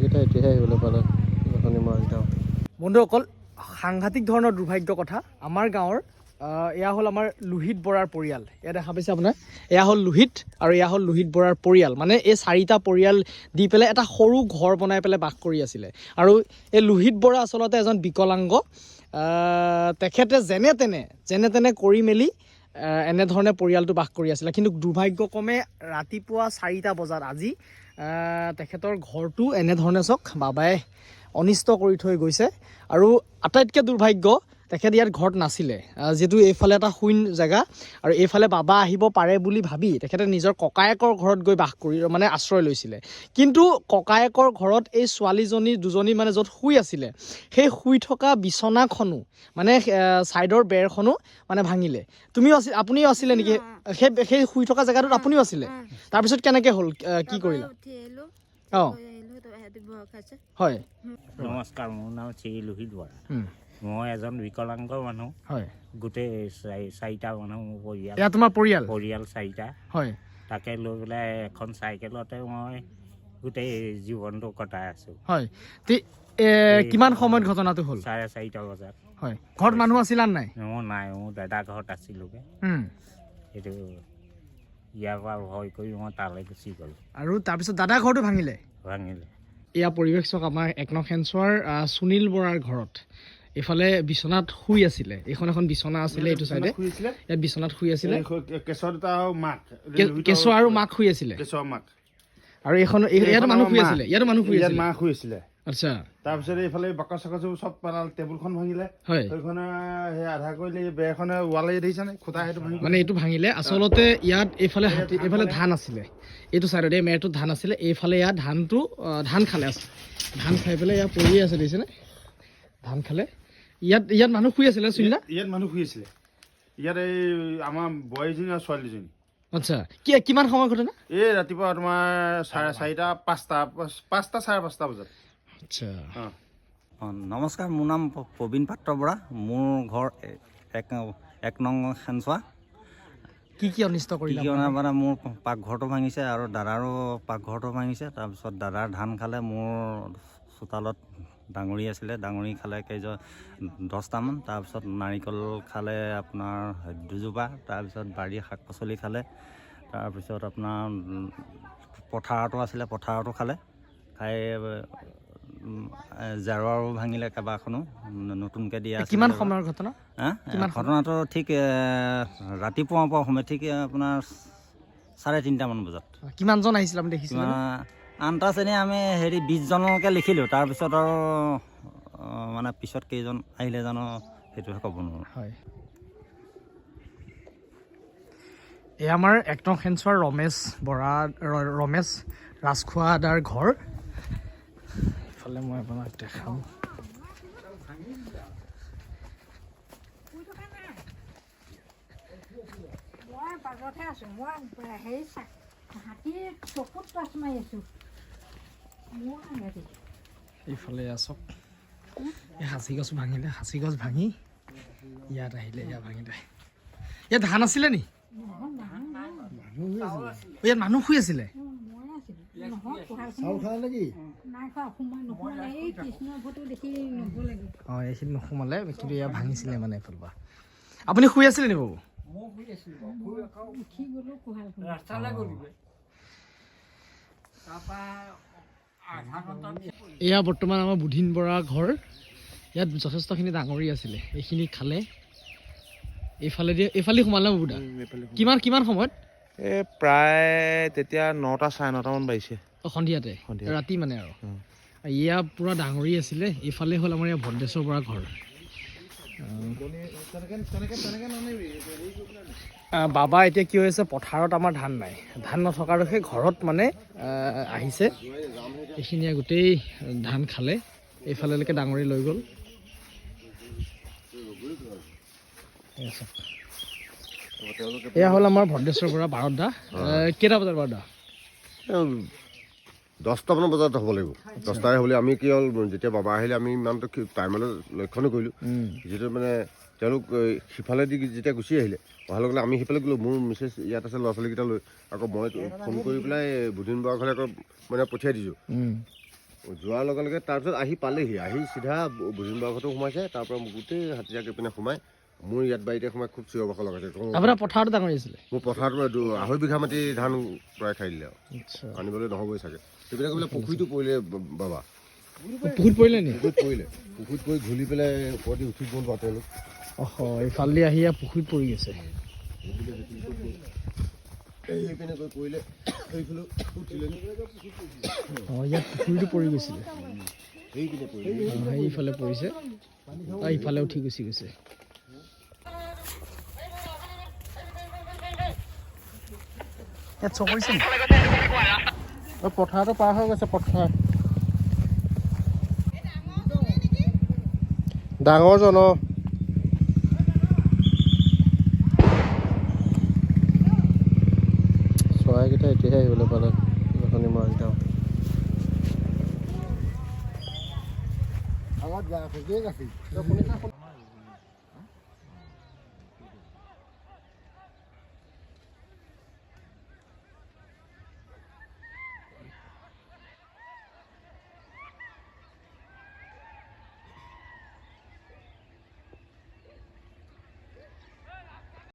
মৰাকেইটা এতিয়াহে আহিবলৈ পালে গছনি মৰাকেইটা। বন্ধুসকল, সাংঘাতিক ধৰণৰ দুৰ্ভাগ্য কথা। আমাৰ গাঁৱৰ এয়া হ'ল আমাৰ লোহিত বৰাৰ পৰিয়াল। এয়া দেখা পাইছে আপোনাৰ, এয়া হ'ল লোহিত আৰু এয়া হ'ল লোহিত বৰাৰ পৰিয়াল। মানে এই 4টা পৰিয়াল দি পেলাই এটা সৰু ঘৰ বনাই পেলাই বাস কৰি আছিলে। আৰু এই লোহিত বৰা আচলতে এজন বিকলাংগ। তেখেতে যেনে তেনে কৰি মেলি এনেধৰণে পৰিয়ালটো বাস কৰি আছিলে। কিন্তু দুৰ্ভাগ্যক্ৰমে ৰাতিপুৱা 4টা বজাত আজি তেখেতৰ ঘৰটো এনেধৰণে চাওক বাবাই অনিষ্ট কৰি থৈ গৈছে। আৰু আটাইতকৈ দুৰ্ভাগ্য, তেখেত ইয়াত ঘৰত নাছিলে, যিহেতু এইফালে এটা শূন্য জেগা আৰু এইফালে বাবা আহিব পাৰে বুলি ভাবি তেখেতে নিজৰ ককায়েকৰ ঘৰত গৈ বাস কৰি মানে আশ্ৰয় লৈছিলে। কিন্তু ককায়েকৰ ঘৰত এই দুজনী মানে য'ত শুই আছিলে, সেই শুই থকা বিচনাখনো মানে ছাইডৰ বেৰখনো মানে ভাঙিলে। আপুনিও আছিলে নেকি সেই শুই থকা জেগাটোত? আপুনিও আছিলে? তাৰপিছত কেনেকৈ হ'ল, কি কৰিলা? অঁ হয়, নমস্কাৰ, মোৰ নাম শ্ৰী লোহিত বৰা। মই এজন বিকলাংগ মানুহ। হয়, গোটেই 4টা মানুহ মোৰ পৰিয়াল। এয়া তোমাৰ পৰিয়াল? পৰিয়াল 4টা। হয়, তাকে লৈ পেলাই এখন চাইকেলতে মই গোটেই জীৱনটো কটাই আছোঁ। হয়। কিমান সময়ত ঘটনাটো হ'ল? 4:30 বজাত। হয়, ঘৰত মানুহ আছিলা নাই? মোৰ নাই, মোৰ দাদা ঘৰত আছিলোগৈ। সেইটো ইয়াৰ পৰা ভয় কৰি মই তালৈ গুচি গ'লোঁ। আৰু তাৰপিছত দাদা ঘৰটো ভাঙিলে? ভাঙিলে। এয়া পৰিৱেশ চাওক, আমাৰ 1 নং খেনচোৱাৰ সুনীল বৰাৰ ঘৰত। এইফালে বিচনাত শুই আছিলে, এইখন এখন বিচনা আছিলে, এইটো চাইডে ইয়াত বিচনাত শুই আছিলে। কেঁচুৱা আৰু মাক শুই আছিলে। আৰু ইয়াতো মানুহ শুই আছিলে, ইয়াতো মানুহ শুই আছিলে, মাক শুই আছিলে। আচ্ছা। তাৰপিছত এইফালে বাকচ চাকচ চব পেলাল, টেবুলখন ভাঙিলে। হয়, সেইখনে সেই আধা কৰিলে, বেৰখনে ৱালে দেখিছেনে খুটা, সেইটো ভাঙি মানে এইটো ভাঙিলে। আচলতে ইয়াত এইফালে ধান আছিলে, এইটো চাইডত এই মেৰটোত ধান আছিলে, এইফালে ইয়াত ধান খালে আছে, ধান খাই পেলাই ইয়াত পৰিয়ে আছে, দেখিছেনে? ধান খালে। ইয়াত মানুহ শুই আছিলে, চুনিলা? ইয়াত মানুহ শুই আছিলে। ইয়াত এই আমাৰ বোৱাৰীজনী আৰু ছোৱালীজনী। আচ্ছা, কিমান সময় ঘটনা? এই ৰাতিপুৱা তোমাৰ 4:30, 5টা 5:30 বজাত। আচ্ছা। নমস্কাৰ, মোৰ নাম প্ৰবীণ পাত্ৰ বৰা। মোৰ ঘৰ 1 নং খেনচোৱা। কি অনিষ্ট কৰিলে? মানে মোৰ পাকঘৰটো ভাঙিছে আৰু দাদাৰো পাকঘৰটো ভাঙিছে। তাৰপিছত দাদাৰ ধান খালে, মোৰ চোতালত ডাঙৰি আছিলে, ডাঙৰি খালে 10টামান। তাৰপিছত নাৰিকল খালে আপোনাৰ 2জোপা। তাৰপিছত বাৰীৰ শাক পাচলি খালে। তাৰপিছত আপোনাৰ পথাৰতো আছিলে, পথাৰতো খালে। খাই জাৰো ভাঙিলে কেইবাখনো, নতুনকৈ দিয়া। কিমান সময়ৰ ঘটনা? ঘটনাটো ঠিক ৰাতিপুৱাৰ পৰা সময়, ঠিক আপোনাৰ 3:30মান বজাত। কিমানজন আহিছিল আপুনি দেখিছিল? আনটা শ্ৰেণী আমি 20জনলৈকে লিখিলোঁ। তাৰপিছত আৰু মানে পিছত কেইজন আহিলে জানো সেইটোহে ক'ব নোৱাৰোঁ। হয়, এই আমাৰ 1 নং খেনচোৱাৰ ৰমেশ ৰাজখোৱা দাৰ ঘৰ। এইফালে মই আপোনাক দেখাম। এইফালে আছক, এই সাঁচি গছ ভাঙিলে, সাঁচি গছ ভাঙি ইয়াত আহিলে, ইয়াত ভাঙিলে। ইয়াত ধান আছিলে নি? ইয়াত মানুহ শুই আছিলে? অঁ, এইখিনি নোসোমালে, কিন্তু ইয়াত ভাঙিছিলে মানে এইফালৰ পৰা। আপুনি শুই আছিলে নি বাবু? এয়া বৰ্তমান আমাৰ বুধিন বৰাৰ ঘৰ। ইয়াত যথেষ্টখিনি ডাঙৰি আছিলে, এইখিনি খালে। এইফালে সোমালে বাবুদা? কিমান সময়ত? প্ৰায় তেতিয়া 9টা 9:30মান বাজিছে। সন্ধিয়াতে, ৰাতি মানে। আৰু এয়া পুৰা ডাঙৰি আছিলে। এইফালে হ'ল আমাৰ ইয়াৰ ভদ্ৰেশ্বৰ বৰাৰ ঘৰ। বাবা এতিয়া কি হৈছে, পথাৰত আমাৰ ধান নাই, ধান নথকাৰ দেখে ঘৰত মানে আহিছে। এইখিনিয়ে গোটেই ধান খালে, এইফালেলৈকে ডাঙৰি লৈ গ'ল। এয়া হ'ল আমাৰ ভদ্ৰেশ্বৰ বৰা বাৰদা। কেইটা বজাত বাৰদা? 10টামান বজাত হ'ব লাগিব। 10টাই হ'লে আমি কি হ'ল, যেতিয়া বাবা আহিলে আমি ইমানটো টাইমলৈ লক্ষ্য নকৰিলোঁ। যিটো মানে তেওঁলোক সিফালেদি যেতিয়া গুচি আহিলে, অহাৰ লগে লগে আমি সিফালে গ'লোঁ। মোৰ মিছেছ ইয়াত আছে, ল'ৰা ছোৱালীকেইটা লৈ। আকৌ মই ফোন কৰি পেলাই বুধিন বৰা ঘৰলৈ আকৌ মানে পঠিয়াই দিছোঁ। যোৱাৰ লগে লগে তাৰপিছত আহি পালেহি, আহি চিধা বুজিন বাৰ ঘৰতো সোমাইছে, তাৰপৰা গোটেই হাতীজাকে পিনে সোমাই মোৰ ইয়াত বাৰীতে সোমাই খুব চিঞৰ বাখৰ লগাইছে। আপোনাৰ পথাৰতো ডাঙৰি আছিলে? মোৰ পথাৰত 2.5 বিঘা মাটি ধান প্ৰায় খাই দিলে আৰু আচ্ছা, আনিবলৈ নহ'বই চাগে। সেইবিলাক বোলে পুখুৰীটো পৰিলে বাবা, পুখুৰীত পৰিলে নি? পুখুৰীত পৰি ঘূলি পেলাই ওপৰতে উঠি গ'ল বা তেওঁলোক। এইফালেদি আহি পুখুৰীত পৰি গৈছে। সেইপিনে গৈ পৰিলে, সেইফালে উঠিলে ইয়াত পুখুৰীটো পৰি গৈছিলে, সেইপিনে পৰিলে। সেইফালে পৰিছে, ইফালে উঠি গুচি গৈছে। ইয়াত চকৰিছে নি? পথাৰটো পাৰ হৈ গৈছে, পথাৰ ডাঙৰজন চৰাইকেইটা এতিয়াহে আহিবলৈ পালে এখনি মাকটাও। আগত